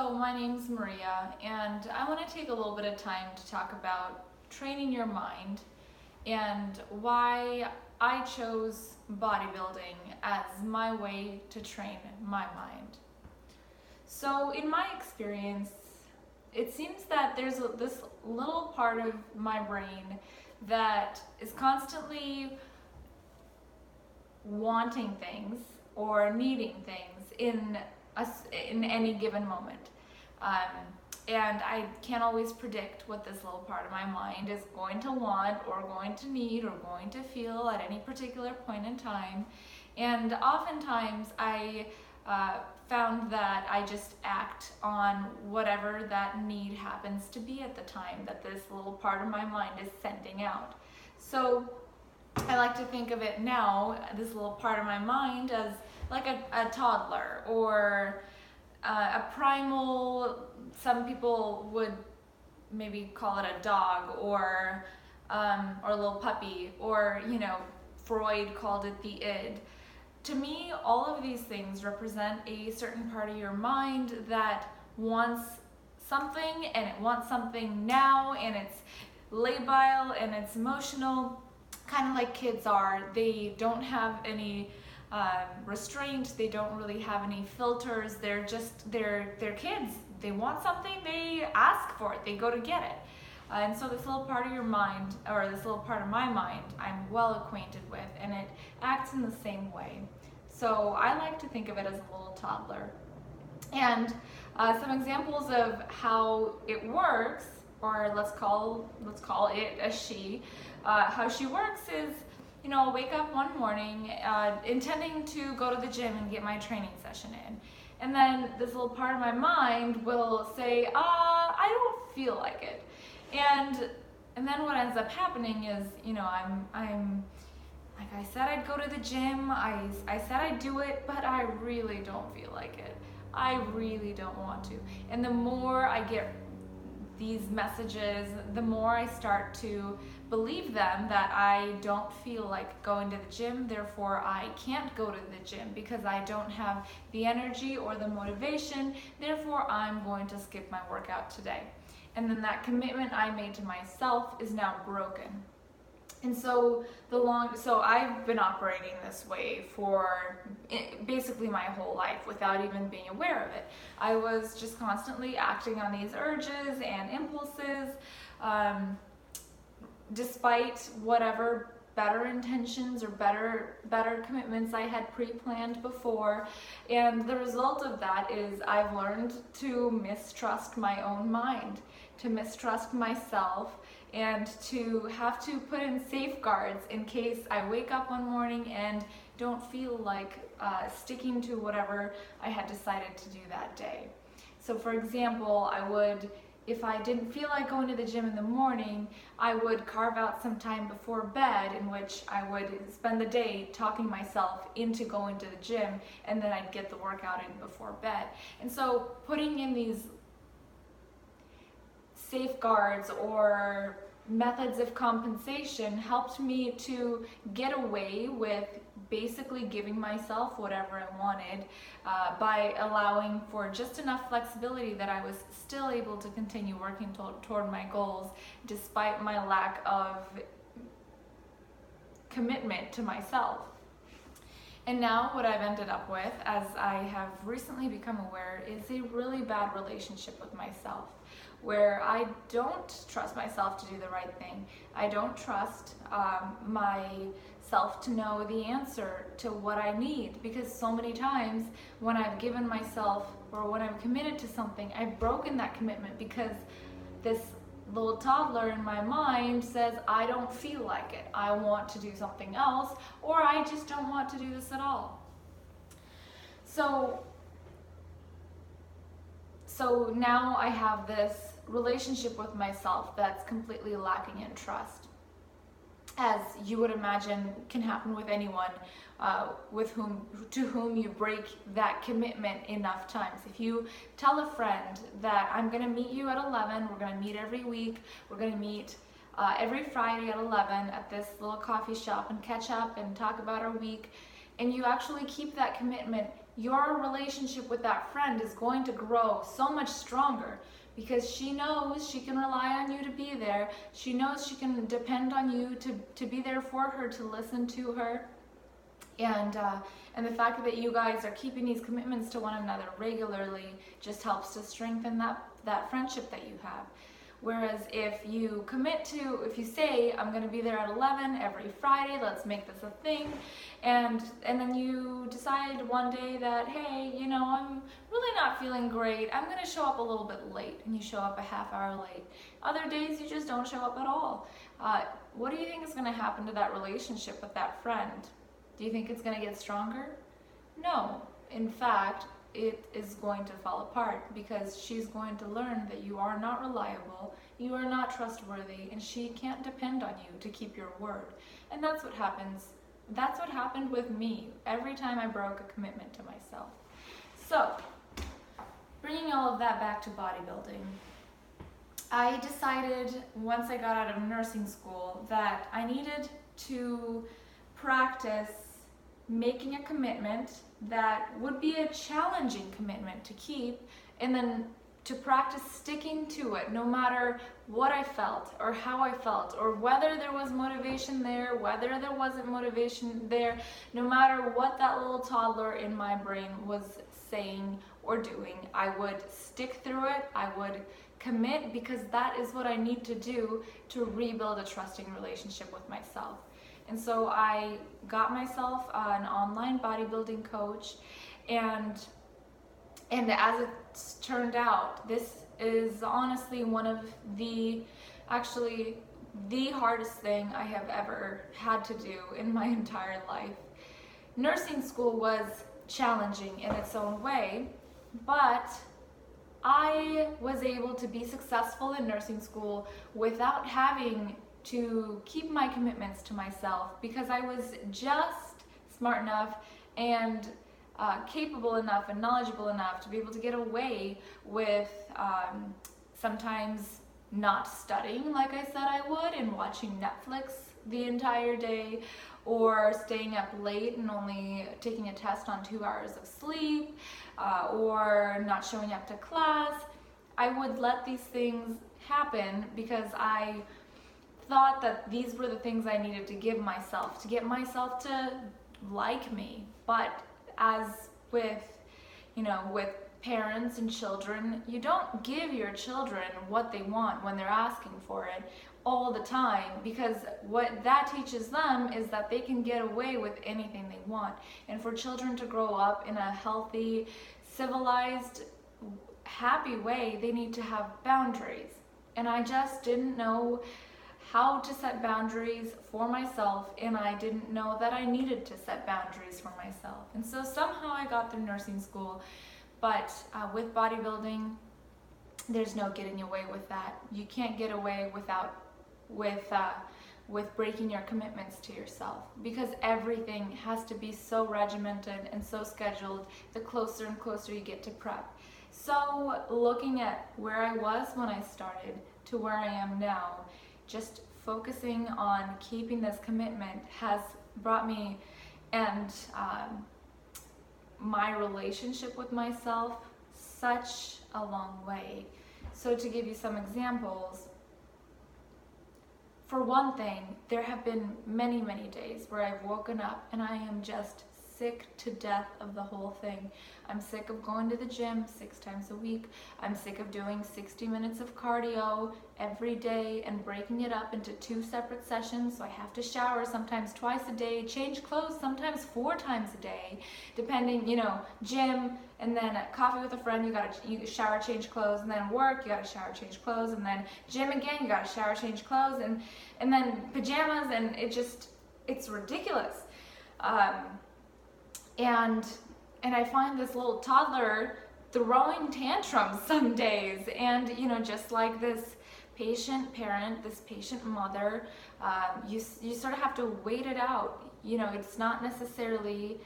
So my name's Maria, and I want to take a little bit of time to talk about training your mind and why I chose bodybuilding as my way to train my mind. So in my experience, it seems that there's this little part of my brain that is constantly wanting things or needing things in any given moment. Um, and I can't always predict what this little part of my mind is going to want or going to need or going to feel at any particular point in time. And oftentimes I found that I just act on whatever that need happens to be at the time that this little part of my mind is sending out. So I like to think of it now, this little part of my mind, as like a toddler or a primal, some people would maybe call it a dog or a little puppy, or Freud called it the id. To me, all of these things represent a certain part of your mind that wants something, and it wants something now, and it's labile and it's emotional, kind of like kids are. They don't have any restraint. They don't really have any filters. They're kids. They want something, they ask for it, they go to get it. And so this little part of your mind, or this little part of my mind, I'm well acquainted with, and it acts in the same way. So I like to think of it as a little toddler. And some examples of how it works, or let's call it a she. How she works is, I'll wake up one morning intending to go to the gym and get my training session in. And then this little part of my mind will say, I don't feel like it. And then what ends up happening is, I'm like I said I'd go to the gym, I said I'd do it, but I really don't feel like it. I really don't want to. And the more I get these messages, the more I start to believe them, that I don't feel like going to the gym, therefore I can't go to the gym because I don't have the energy or the motivation, therefore I'm going to skip my workout today. And then that commitment I made to myself is now broken. And so I've been operating this way for basically my whole life without even being aware of it. I was just constantly acting on these urges and impulses, despite whatever better intentions or better commitments I had pre-planned before. And the result of that is I've learned to mistrust my own mind, to mistrust myself, and to have to put in safeguards in case I wake up one morning and don't feel like sticking to whatever I had decided to do that day. So for example, if I didn't feel like going to the gym in the morning, I would carve out some time before bed in which I would spend the day talking myself into going to the gym, and then I'd get the workout in before bed. And so putting in these safeguards or methods of compensation helped me to get away with basically giving myself whatever I wanted by allowing for just enough flexibility that I was still able to continue working toward my goals despite my lack of commitment to myself. And now what I've ended up with, as I have recently become aware, is a really bad relationship with myself, where I don't trust myself to do the right thing. I don't trust myself to know the answer to what I need, because so many times when I've given myself, or when I'm committed to something, I've broken that commitment because this little toddler in my mind says, I don't feel like it, I want to do something else, or I just don't want to do this at all. So now I have this relationship with myself that's completely lacking in trust, as you would imagine can happen with anyone to whom you break that commitment enough times. If you tell a friend that I'm going to meet you at 11, we're going to meet every week, we're going to meet every Friday at 11 at this little coffee shop and catch up and talk about our week, and you actually keep that commitment your relationship with that friend is going to grow so much stronger, because she knows she can rely on you to be there. She knows she can depend on you to be there for her, to listen to her. And the fact that you guys are keeping these commitments to one another regularly just helps to strengthen that friendship that you have. Whereas if you if you say, I'm going to be there at 11 every Friday, let's make this a thing, and then you decide one day that, hey, I'm really not feeling great, I'm going to show up a little bit late, and you show up a half hour late. Other days you just don't show up at all. What do you think is going to happen to that relationship with that friend? Do you think it's going to get stronger? No. In fact, it is going to fall apart, because she's going to learn that you are not reliable, you are not trustworthy, and she can't depend on you to keep your word. And that's what happens. That's what happened with me every time I broke a commitment to myself. So, bringing all of that back to bodybuilding, I decided once I got out of nursing school that I needed to practice making a commitment that would be a challenging commitment to keep, and then to practice sticking to it no matter what I felt or how I felt, or whether there was motivation there, whether there wasn't motivation there, no matter what that little toddler in my brain was saying or doing, I would stick through it. I would commit, because that is what I need to do to rebuild a trusting relationship with myself. And so I got myself an online bodybuilding coach, and as it turned out, this is honestly one of the hardest thing I have ever had to do in my entire life. Nursing school was challenging in its own way, but I was able to be successful in nursing school without having to keep my commitments to myself, because I was just smart enough and capable enough and knowledgeable enough to be able to get away with sometimes not studying like I said I would, and watching Netflix the entire day, or staying up late and only taking a test on 2 hours of sleep, or not showing up to class. I would let these things happen because I thought that these were the things I needed to give myself, to get myself to like me. But as with parents and children, you don't give your children what they want when they're asking for it all the time, because what that teaches them is that they can get away with anything they want. And for children to grow up in a healthy, civilized, happy way, they need to have boundaries. And I just didn't know how to set boundaries for myself, and I didn't know that I needed to set boundaries for myself. And so somehow I got through nursing school, but with bodybuilding, there's no getting away with that. You can't get away with breaking your commitments to yourself, because everything has to be so regimented and so scheduled the closer and closer you get to prep. So looking at where I was when I started to where I am now, just focusing on keeping this commitment has brought me and my relationship with myself such a long way. So to give you some examples, for one thing, there have been many, many days where I've woken up and I am just sick to death of the whole thing. I'm sick of going to the gym 6 times a week. I'm sick of doing 60 minutes of cardio every day and breaking it up into 2 separate sessions. So I have to shower sometimes twice a day, change clothes sometimes 4 times a day, depending, gym, and then coffee with a friend, you shower, change clothes, and then work, you gotta shower, change clothes, and then gym again, you gotta shower, change clothes, and then pajamas, and it's ridiculous. And I find this little toddler throwing tantrums some days, and just like this patient parent, this patient mother, you sort of have to wait it out. It's not necessarily,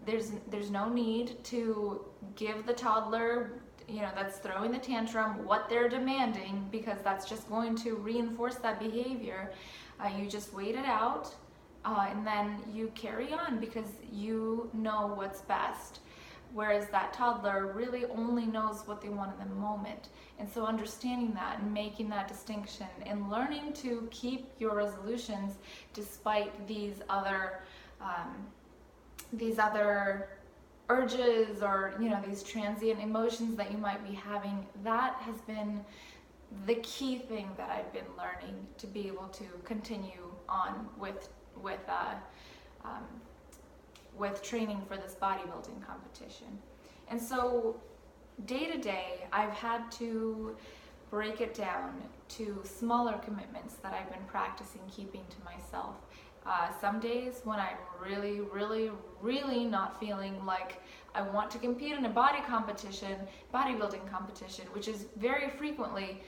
there's no need to give the toddler that's throwing the tantrum what they're demanding, because that's just going to reinforce that behavior. You just wait it out. And then you carry on, because you know what's best. whereas that toddler really only knows what they want in the moment. And so understanding that and making that distinction and learning to keep your resolutions despite these other urges, or these transient emotions that you might be having, that has been the key thing that I've been learning to be able to continue on with training for this bodybuilding competition. And so day to day, I've had to break it down to smaller commitments that I've been practicing keeping to myself. Some days when I'm really, really, really not feeling like I want to compete in a bodybuilding competition, which is very frequently,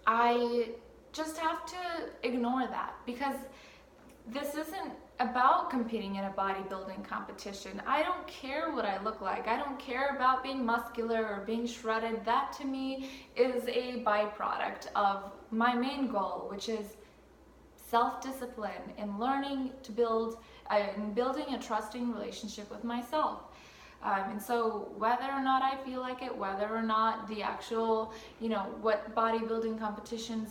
I just have to ignore that, because this isn't about competing in a bodybuilding competition. I don't care what I look like. I don't care about being muscular or being shredded. That to me is a byproduct of my main goal, which is self-discipline and learning to building a trusting relationship with myself. And so whether or not I feel like it, whether or not the actual, what bodybuilding competitions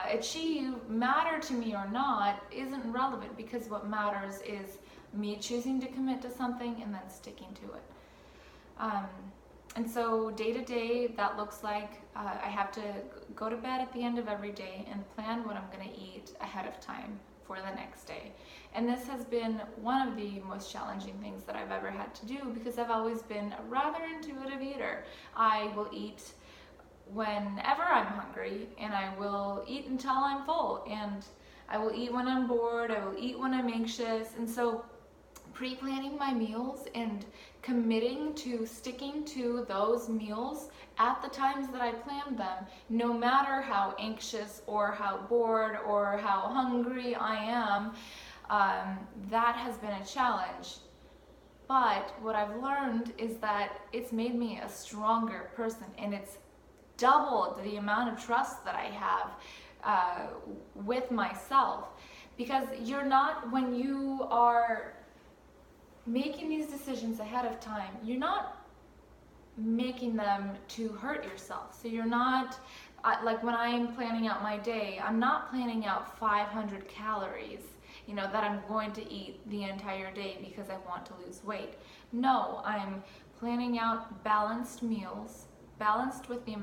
achieve matter to me or not isn't relevant, because what matters is me choosing to commit to something and then sticking to it. And so day to day, that looks like I have to go to bed at the end of every day and plan what I'm going to eat ahead of time for the next day. And this has been one of the most challenging things that I've ever had to do, because I've always been a rather intuitive eater. I will eat whenever I'm hungry, and I will eat until I'm full, and I will eat when I'm bored, I will eat when I'm anxious. And so pre-planning my meals and committing to sticking to those meals at the times that I planned them, no matter how anxious or how bored or how hungry I am, that has been a challenge. But what I've learned is that it's made me a stronger person, and it's doubled the amount of trust that I have with myself. Because when you are making these decisions ahead of time, you're not making them to hurt yourself. So you're not, like when I'm planning out my day, I'm not planning out 500 calories, that I'm going to eat the entire day because I want to lose weight. No, I'm planning out balanced meals, balanced with the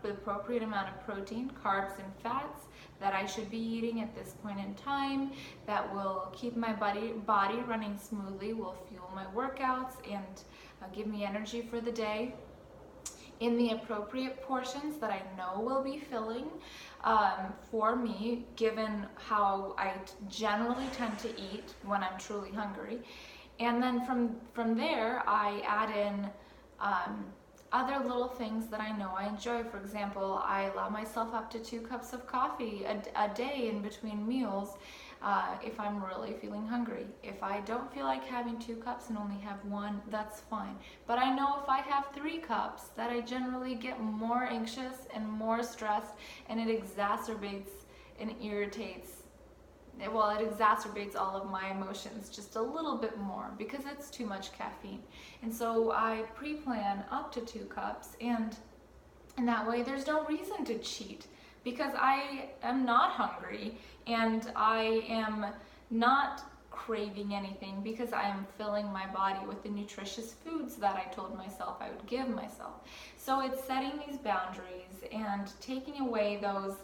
appropriate amount of protein, carbs, and fats that I should be eating at this point in time, that will keep my body running smoothly, will fuel my workouts, and give me energy for the day, in the appropriate portions that I know will be filling for me, given how I generally tend to eat when I'm truly hungry. And then from there, I add in other little things that I know I enjoy. For example, I allow myself up to 2 cups of coffee a day in between meals if I'm really feeling hungry. If I don't feel like having 2 cups and only have 1, that's fine. But I know if I have 3 cups, that I generally get more anxious and more stressed, and it exacerbates and irritates. Well, it exacerbates all of my emotions just a little bit more, because it's too much caffeine. And so I pre-plan up to 2 cups, and that way there's no reason to cheat, because I am not hungry and I am not craving anything, because I am filling my body with the nutritious foods that I told myself I would give myself. So it's setting these boundaries and taking away those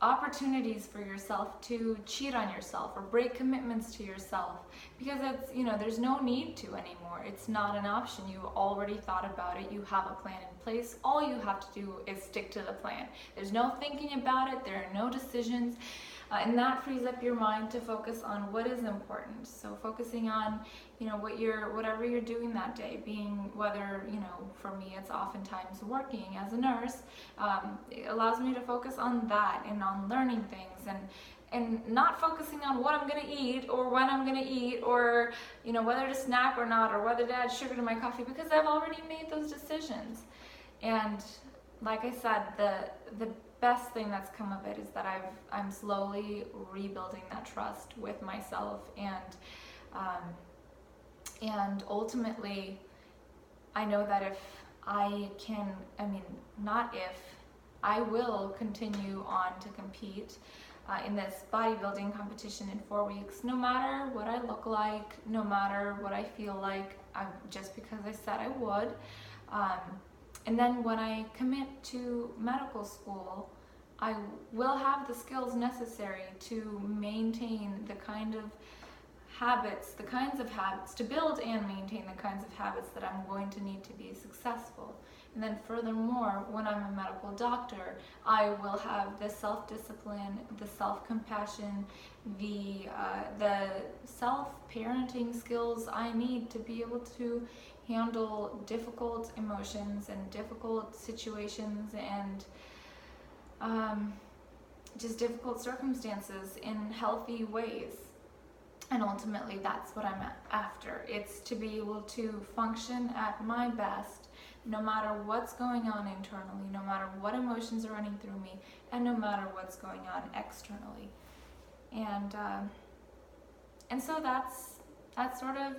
opportunities for yourself to cheat on yourself or break commitments to yourself, because it's, there's no need to anymore. It's not an option. You already thought about it. You have a plan in place. All you have to do is stick to the plan. There's no thinking about it. There are no decisions. And that frees up your mind to focus on what is important. So focusing on, whatever you're doing that day, being whether, for me, it's oftentimes working as a nurse. It allows me to focus on that and on learning things, and not focusing on what I'm going to eat or when I'm going to eat, or, whether to snack or not, or whether to add sugar to my coffee, because I've already made those decisions. And like I said, the best thing that's come of it is that I'm slowly rebuilding that trust with myself, and And ultimately, I know that if I can, not if, I will continue on to compete in this bodybuilding competition in 4 weeks, no matter what I look like, no matter what I feel like, just because I said I would. And then when I commit to medical school, I will have the skills necessary to maintain the kinds of habits, to build and maintain the kinds of habits that I'm going to need to be successful. And then furthermore, when I'm a medical doctor, I will have the self-discipline, the self-compassion, the self-parenting skills I need to be able to handle difficult emotions and difficult situations and just difficult circumstances in healthy ways. And ultimately, that's what I'm after. It's to be able to function at my best, no matter what's going on internally, no matter what emotions are running through me, and no matter what's going on externally. And so that's sort of,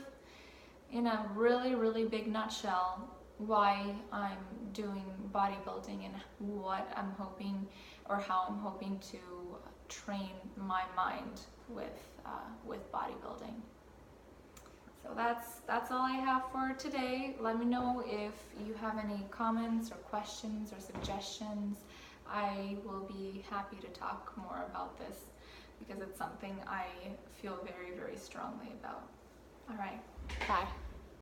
in a really, really big nutshell, why I'm doing bodybuilding and what I'm hoping, or how I'm hoping to train my mind with bodybuilding. So that's all I have for today. Let me know if you have any comments or questions or suggestions. I will be happy to talk more about this because it's something I feel very, very strongly about. All right, bye.